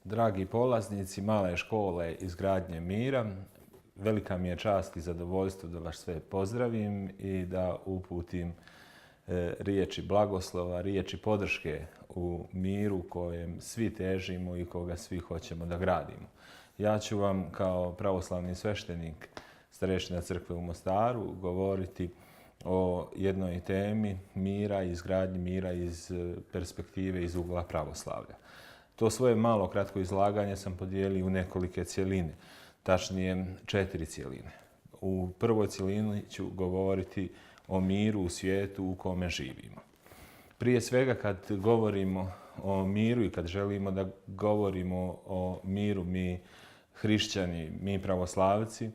Dragi polaznici male škole izgradnje mira, velika mi je čast i zadovoljstvo da vas sve pozdravim i da uputim riječi blagoslova, riječi podrške u miru kojem svi težimo i koga svi hoćemo da gradimo. Ja ću vam kao pravoslavni sveštenik starešina crkve u Mostaru govoriti o jednoj temi mira i izgradnji mira iz perspektive, iz ugla pravoslavlja. To svoje malo kratko izlaganje sam podijelio u nekolike cjeline, tačnije 4 cjeline. U prvoj cjelini ću govoriti o miru u svijetu u kome živimo. Prije svega kad govorimo o miru i kad želimo da govorimo o miru mi hrišćani, mi pravoslavci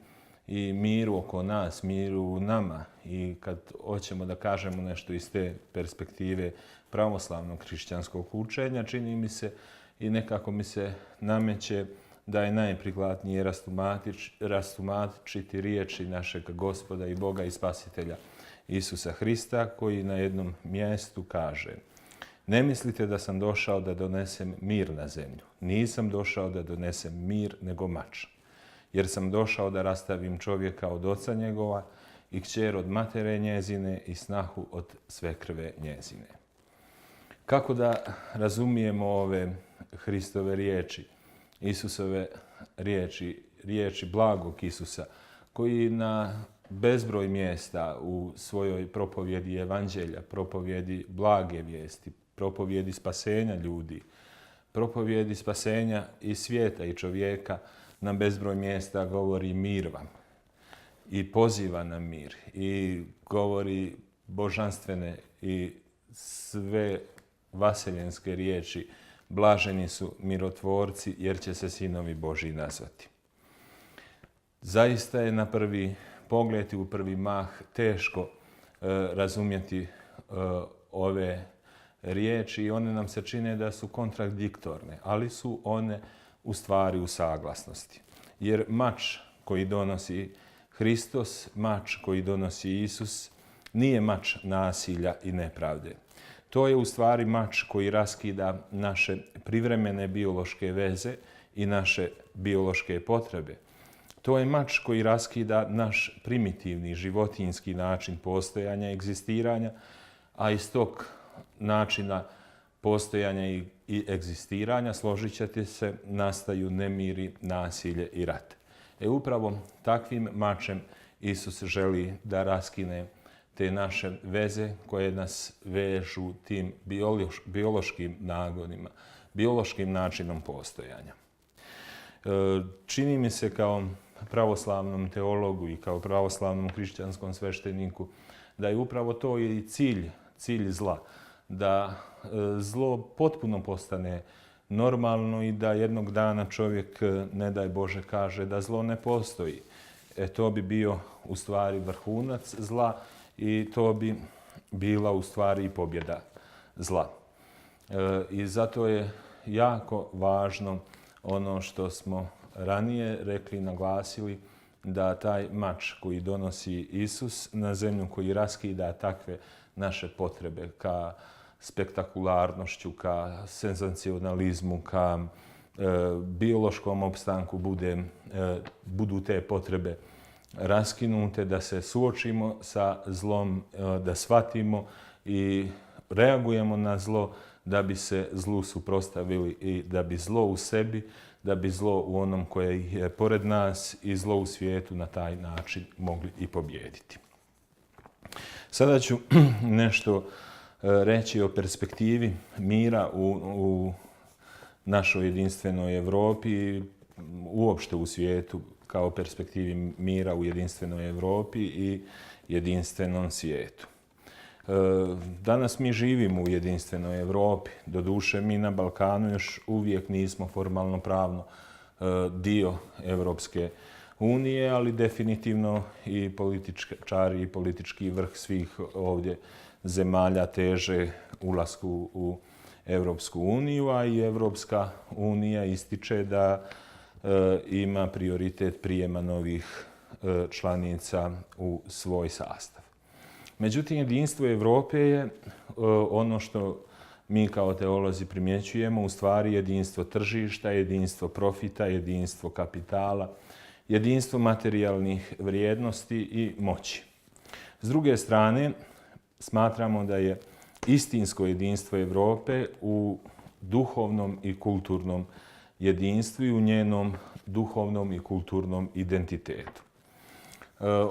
i miru oko nas, miru u nama i kad hoćemo da kažemo nešto iz te perspektive pravoslavnog hrišćanskog učenja, čini mi se i nekako mi se nameće da je najprikladnije rastumačiti riječi našeg Gospoda i Boga i Spasitelja Isusa Hrista, koji na jednom mjestu kaže: "Ne mislite da sam došao da donesem mir na zemlju. Nisam došao da donesem mir, nego mač. Jer sam došao da rastavim čovjeka od oca njegova i kćer od matere njezine i snahu od svekrve njezine." Kako da razumijemo ove Hristove riječi, Isusove riječi, riječi blagog Isusa, koji na bezbroj mjesta u svojoj propovjedi evanđelja, propovjedi blage vijesti, propovjedi spasenja ljudi, propovjedi spasenja i svijeta i čovjeka, na bezbroj mjesta govori mir vam i poziva na mir i govori božanstvene i sve vaseljenske riječi: "Blaženi su mirotvorci, jer će se sinovi Božji nazvati." Zaista je na prvi pogled i u prvi mah teško razumjeti ove riječi i one nam se čine da su kontradiktorne, ali su one u stvari u saglasnosti. Jer mač koji donosi Hristos, mač koji donosi Isus, nije mač nasilja i nepravde. To je u stvari mač koji raskida naše privremene biološke veze i naše biološke potrebe. To je mač koji raskida naš primitivni životinjski način postojanja i egzistiranja, a iz tog načina postojanja i egzistiranja, složit ćete se, nastaju nemiri, nasilje i rat. Upravo takvim mačem Isus želi da raskine te naše veze koje nas vežu tim biološkim nagonima, biološkim načinom postojanja. Čini mi se kao pravoslavnom teologu i kao pravoslavnom hrišćanskom svešteniku da je upravo to i cilj zla, da zlo potpuno postane normalno i da jednog dana čovjek, ne daj Bože, kaže da zlo ne postoji. To bi bio u stvari vrhunac zla i to bi bila u stvari i pobjeda zla. I zato je jako važno ono što smo ranije rekli i naglasili, da taj mač koji donosi Isus na zemlju, koji raskida takve naše potrebe ka spektakularnošću, ka senzacionalizmu, ka biološkom opstanku budu te potrebe raskinute, da se suočimo sa zlom, da shvatimo i reagujemo na zlo, da bi se zlu suprotstavili i da bi zlo u sebi, da bi zlo u onom koje je pored nas i zlo u svijetu na taj način mogli i pobijediti. Sada ću nešto reći o perspektivi mira u našoj jedinstvenoj Europi i uopšte u svijetu, kao perspektivi mira u jedinstvenoj Europi i jedinstvenom svijetu. Danas mi živimo u jedinstvenoj Europi. Doduše, mi na Balkanu još uvijek nismo formalno pravno dio Europske unije, ali definitivno i političari i politički vrh svih ovdje zemalja teže ulasku u Europsku uniju, a i Europska unija ističe da ima prioritet prijema novih članica u svoj sastav. Međutim, jedinstvo Europe je ono što mi kao teolozi primjećujemo u stvari jedinstvo tržišta, jedinstvo profita, jedinstvo kapitala, jedinstvo materijalnih vrijednosti i moći. S druge strane, smatramo da je istinsko jedinstvo Europe u duhovnom i kulturnom jedinstvu i u njenom duhovnom i kulturnom identitetu.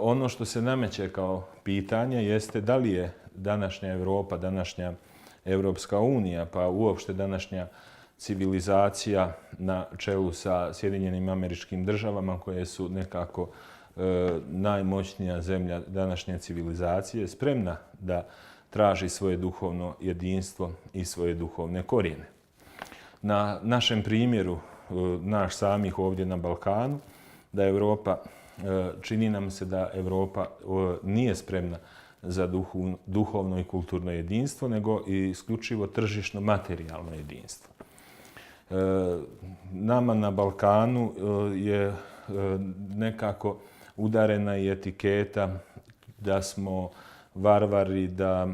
Ono što se nameće kao pitanje jeste da li je današnja Europa, današnja Europska unija, pa uopšte današnja civilizacija na čelu sa Sjedinjenim Američkim Državama, koje su nekako najmoćnija zemlja današnje civilizacije, spremna da traži svoje duhovno jedinstvo i svoje duhovne korijene. Na našem primjeru, naš samih ovdje na Balkanu, da Europa, čini nam se da Europa nije spremna za duhovno i kulturno jedinstvo, nego i isključivo tržišno materijalno jedinstvo. Nama na Balkanu je nekako udarena i etiketa da smo varvari, da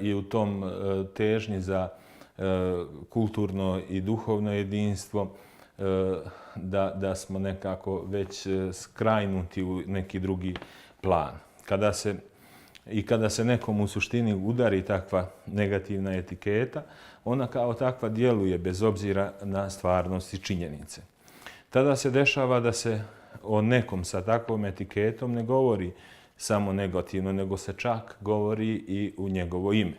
i u tom težnji za kulturno i duhovno jedinstvo da smo nekako već skrajnuti u neki drugi plan. Kada se nekom u suštini udari takva negativna etiketa, ona kao takva djeluje bez obzira na stvarnost i činjenice. Tada se dešava da se o nekom sa takvom etiketom ne govori samo negativno, nego se čak govori i u njegovo ime.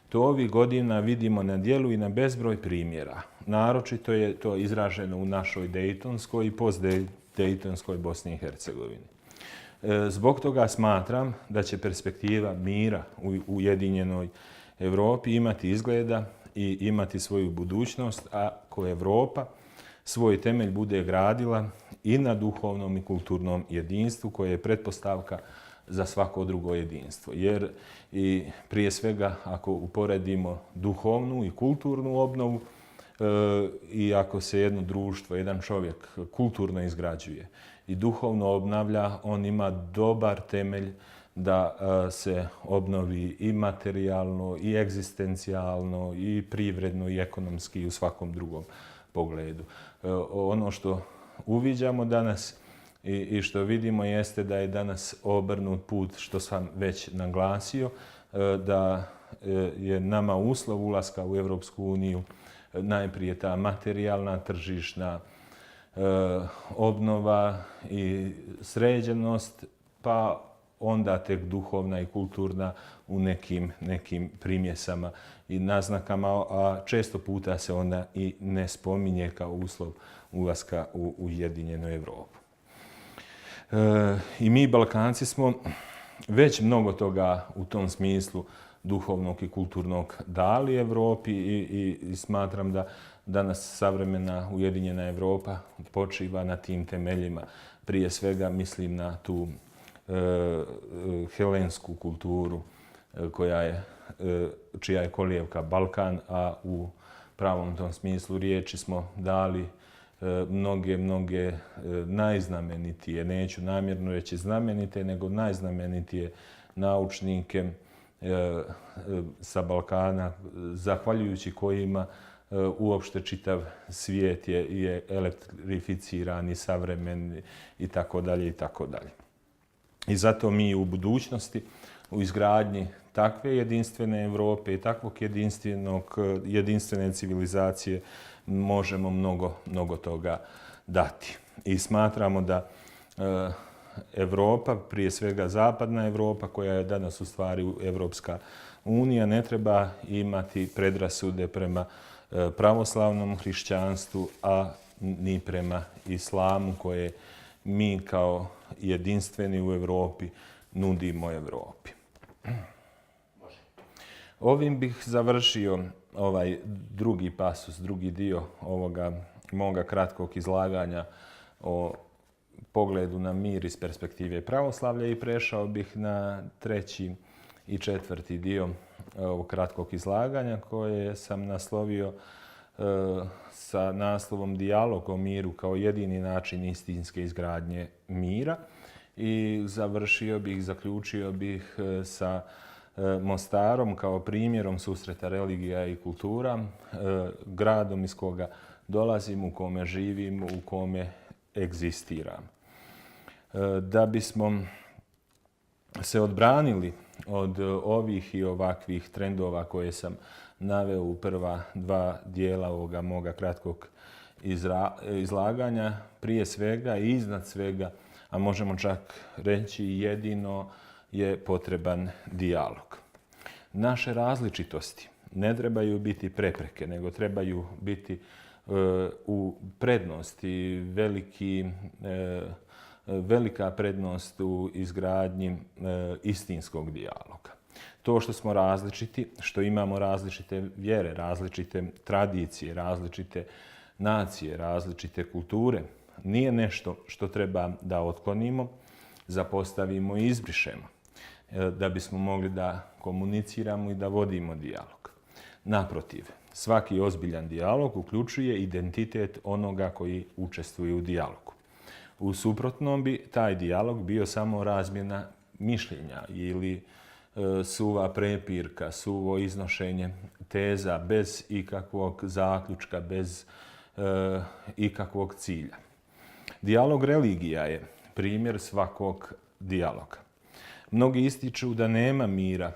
To ovih godina vidimo na djelu i na bezbroj primjera. Naročito je to izraženo u našoj dejtonskoj i postdejtonskoj Bosni i Hercegovini. Zbog toga smatram da će perspektiva mira u ujedinjenoj Europi imati izgleda i imati svoju budućnost, ako Europa svoj temelj bude gradila i na duhovnom i kulturnom jedinstvu, koje je pretpostavka za svako drugo jedinstvo. Jer i prije svega, ako uporedimo duhovnu i kulturnu obnovu, i ako se jedno društvo, jedan čovjek kulturno izgrađuje i duhovno obnavlja, on ima dobar temelj da se obnovi i materijalno, i egzistencijalno, i privredno, i ekonomski, i u svakom drugom pogledu. Ono što uviđamo danas i što vidimo jeste da je danas obrnut put, što sam već naglasio, da je nama uslov ulaska u Europsku uniju najprije ta materijalna, tržišna obnova i sređenost, pa onda tek duhovna i kulturna u nekim primjesama i naznakama, a često puta se ona i ne spominje kao uslov ulaska u ujedinjenu Europu. I mi Balkanci smo već mnogo toga u tom smislu duhovnog i kulturnog dali Europi i smatram da danas savremena ujedinjena Europa počiva na tim temeljima. Prije svega mislim na tu helensku kulturu čija je kolijevka Balkan, a u pravom tom smislu riječi smo dali mnoge najznamenitije, neću namjerno reći znamenite, nego najznamenitije naučnike sa Balkana, zahvaljujući kojima uopšte čitav svijet je elektrificiran i savremen i tako dalje i tako dalje. I zato mi u budućnosti u izgradnji takve jedinstvene Europe i takvog jedinstvene civilizacije možemo mnogo toga dati. I smatramo da Europa, prije svega zapadna Europa, koja je danas u stvari Europska unija, ne treba imati predrasude prema pravoslavnom hrišćanstvu, a ni prema islamu, koje mi kao jedinstveni u Europi nudimo Europi. Ovim bih završio ovaj drugi pasus, drugi dio ovoga moga kratkog izlaganja o pogledu na mir iz perspektive pravoslavlja i prešao bih na treći i četvrti dio ovog kratkog izlaganja, koje sam naslovio sa naslovom Dijalog o miru kao jedini način istinske izgradnje mira. I zaključio bih sa Mostarom kao primjerom susreta religija i kultura, gradom iz koga dolazim, u kome živim, u kome egzistiram. Da bismo se odbranili od ovih i ovakvih trendova koje sam naveo u prva dva dijela ovoga moga kratkog izlaganja, prije svega i iznad svega, a možemo čak reći jedino, je potreban dijalog. Naše različitosti ne trebaju biti prepreke, nego trebaju biti u prednosti, velika prednost u izgradnji istinskog dijaloga. To što smo različiti, što imamo različite vjere, različite tradicije, različite nacije, različite kulture, nije nešto što treba da otklonimo, zapostavimo i izbrišemo, da bismo mogli da komuniciramo i da vodimo dijalog. Naprotiv, svaki ozbiljan dijalog uključuje identitet onoga koji učestvuje u dijalogu. U suprotnom bi taj dijalog bio samo razmjena mišljenja ili suva prepirka, suvo iznošenje teza bez ikakvog zaključka, bez ikakvog cilja. Dijalog religija je primjer svakog dijaloga. Mnogi ističu da nema mira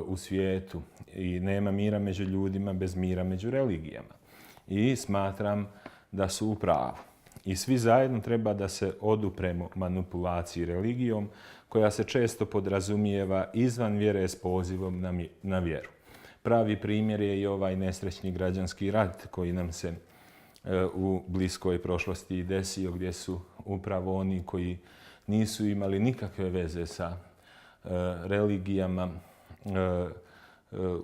u svijetu i nema mira među ljudima bez mira među religijama. I smatram da su u pravu. I svi zajedno treba da se odupremo manipulaciji religijom koja se često podrazumijeva izvan vjere s pozivom na vjeru. Pravi primjer je i ovaj nesrećni građanski rat koji nam se u bliskoj prošlosti desio, gdje su upravo oni koji nisu imali nikakve veze sa religijama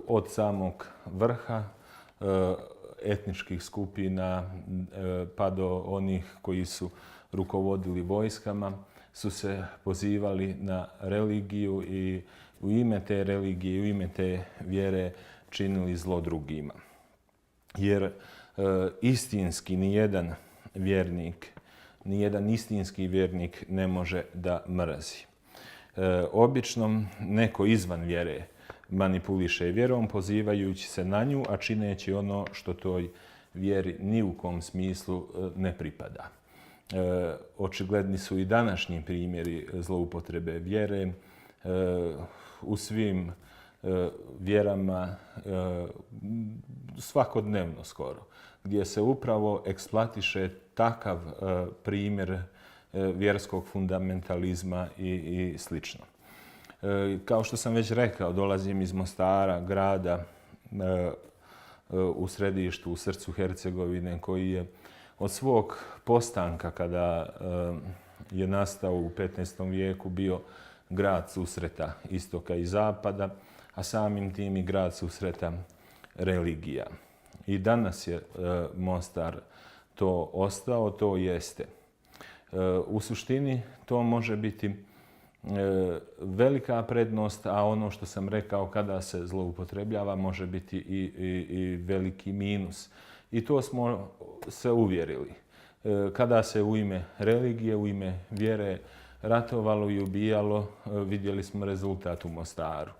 od samog vrha etničkih skupina pa do onih koji su rukovodili vojskama, su se pozivali na religiju i u ime te religije, u ime te vjere činili zlo drugima. Jer istinski nijedan istinski vjernik ne može da mrzi. Obično neko izvan vjere manipuliše vjerom pozivajući se na nju, a čineći ono što toj vjeri ni u kom smislu ne pripada. Očigledni su i današnji primjeri zloupotrebe vjere u svim vjerama, svakodnevno skoro, gdje se upravo eksploatiše takav primjer vjerskog fundamentalizma i slično. Kao što sam već rekao, dolazim iz Mostara, grada u središtu, u srcu Hercegovine, koji je od svog postanka, kada je nastao u 15. vijeku, bio grad susreta istoka i zapada, a samim tim i grad susreta religija. I danas je Mostar to ostao, to jeste. U suštini to može biti velika prednost, a ono što sam rekao, kada se zloupotrebljava, može biti i veliki minus. I to smo se uvjerili. Kada se u ime religije, u ime vjere ratovalo i ubijalo, vidjeli smo rezultat u Mostaru.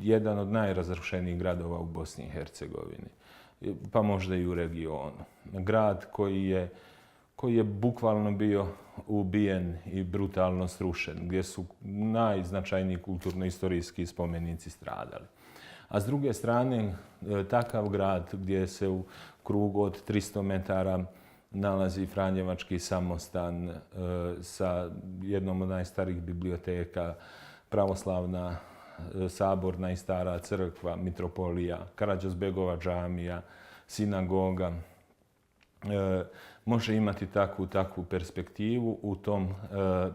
Jedan od najrazrušenijih gradova u Bosni i Hercegovini, pa možda i u regionu. Grad koji je bukvalno bio ubijen i brutalno srušen, gdje su najznačajniji kulturno-istorijski spomenici stradali. A s druge strane, takav grad gdje se u krugu od 300 metara nalazi Franjevački samostan sa jednom od najstarijih biblioteka, pravoslavna saborna i stara crkva, mitropolija, Karađozbegova džamija, sinagoga, može imati takvu perspektivu u tom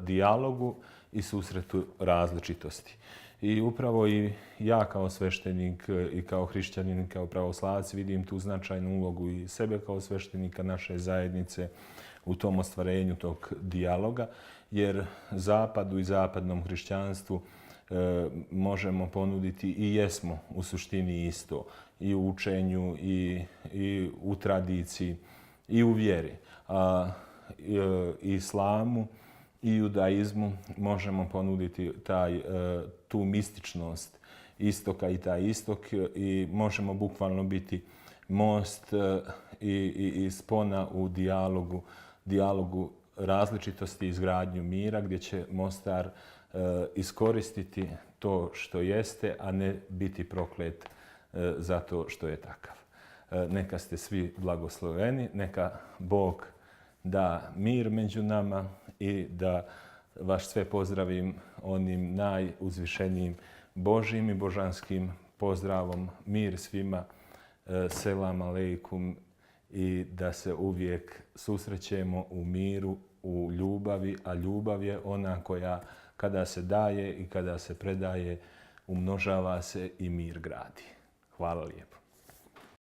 dijalogu i susretu različitosti. I upravo i ja kao sveštenik i kao hrišćanin i kao pravoslavac vidim tu značajnu ulogu i sebe kao sveštenika naše zajednice u tom ostvarenju tog dijaloga, jer Zapadu i zapadnom hrišćanstvu možemo ponuditi i jesmo u suštini isto i u učenju i u tradiciji i u vjeri. A islamu i judaizmu možemo ponuditi tu mističnost istoka i taj istok i možemo bukvalno biti most i spona u dijalogu različitosti i izgradnju mira gdje će Mostar iskoristiti to što jeste, a ne biti proklet zato što je takav. Neka ste svi blagosloveni, neka Bog da mir među nama i da vas sve pozdravim onim najuzvišenijim Božjim i božanskim pozdravom. Mir svima, selam aleikum i da se uvijek susrećemo u miru, u ljubavi, a ljubav je ona koja kada se daje i kada se predaje umnožava se i mir gradi. Hvala lijepo.